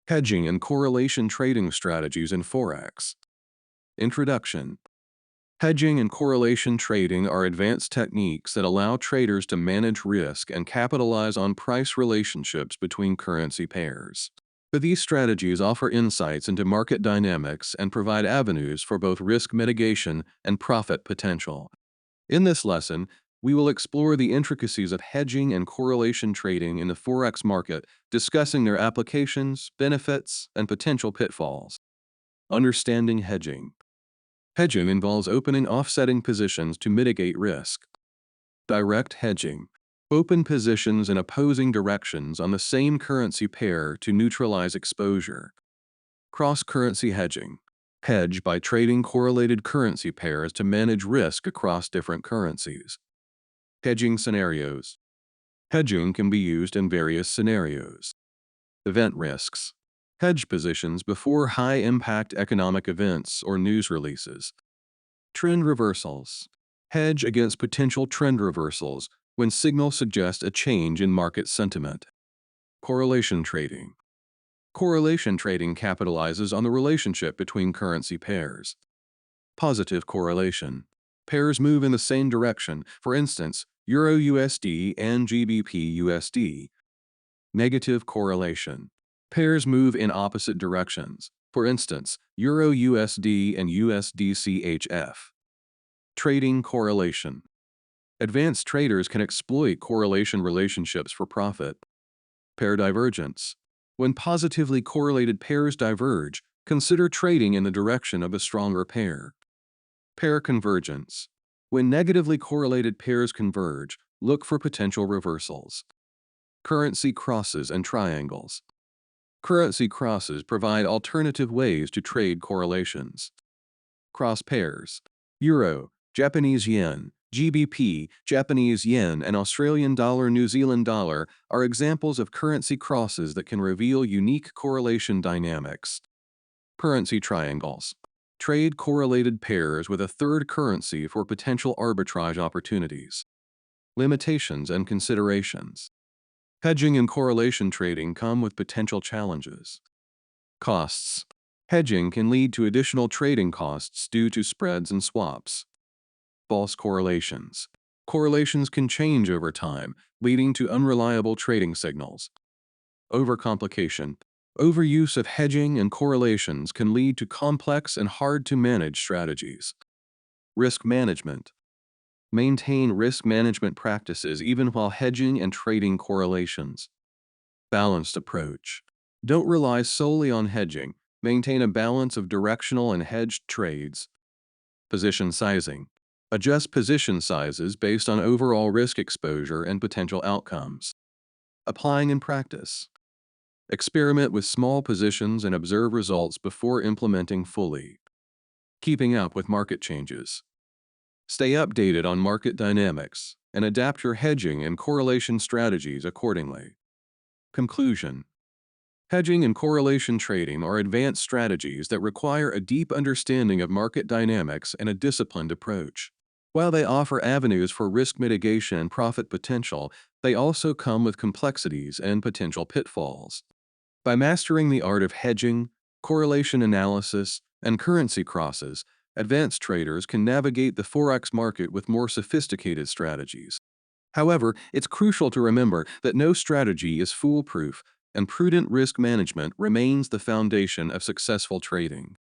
Hedging and correlation trading strategies in Forex. Introduction. Hedging and correlation trading are advanced techniques that allow traders to manage risk and capitalize on price relationships between currency pairs. But these strategies offer insights into market dynamics and provide avenues for both risk mitigation and profit potential. In this lesson, we will explore the intricacies of hedging and correlation trading in the Forex market, discussing their applications, benefits, and potential pitfalls. Understanding hedging. Hedging involves opening offsetting positions to mitigate risk. Direct hedging. Open positions in opposing directions on the same currency pair to neutralize exposure. Cross-currency hedging. Hedge by trading correlated currency pairs to manage risk across different currencies. Hedging scenarios. Hedging can be used in various scenarios. Event risks. Hedge positions before high-impact economic events or news releases. Trend reversals. Hedge against potential trend reversals when signals suggest a change in market sentiment. Correlation trading. Correlation trading capitalizes on the relationship between currency pairs. Positive correlation. Pairs move in the same direction, for instance, Euro USD and GBP USD. Negative correlation. Pairs move in opposite directions, for instance, Euro USD and USD CHF. Trading correlation. Advanced traders can exploit correlation relationships for profit. Pair divergence. When positively correlated pairs diverge, consider trading in the direction of a stronger pair. Pair convergence. When negatively correlated pairs converge, look for potential reversals. Currency crosses and triangles. Currency crosses provide alternative ways to trade correlations. Cross pairs. Euro, Japanese yen, GBP, Japanese yen, and Australian dollar, New Zealand dollar are examples of currency crosses that can reveal unique correlation dynamics. Currency triangles. Trade correlated pairs with a third currency for potential arbitrage opportunities. Limitations and considerations. Hedging and correlation trading come with potential challenges. Costs. Hedging can lead to additional trading costs due to spreads and swaps. False correlations. Correlations can change over time, leading to unreliable trading signals. Overcomplication. Overuse of hedging and correlations can lead to complex and hard-to-manage strategies. Risk management. Maintain risk management practices even while hedging and trading correlations. Balanced approach. Don't rely solely on hedging. Maintain a balance of directional and hedged trades. Position sizing. Adjust position sizes based on overall risk exposure and potential outcomes. Applying in practice. Experiment with small positions and observe results before implementing fully. Keeping up with market changes. Stay updated on market dynamics and adapt your hedging and correlation strategies accordingly. Conclusion. Hedging and correlation trading are advanced strategies that require a deep understanding of market dynamics and a disciplined approach. While they offer avenues for risk mitigation and profit potential, they also come with complexities and potential pitfalls. By mastering the art of hedging, correlation analysis, and currency crosses, advanced traders can navigate the Forex market with more sophisticated strategies. However, it's crucial to remember that no strategy is foolproof, and prudent risk management remains the foundation of successful trading.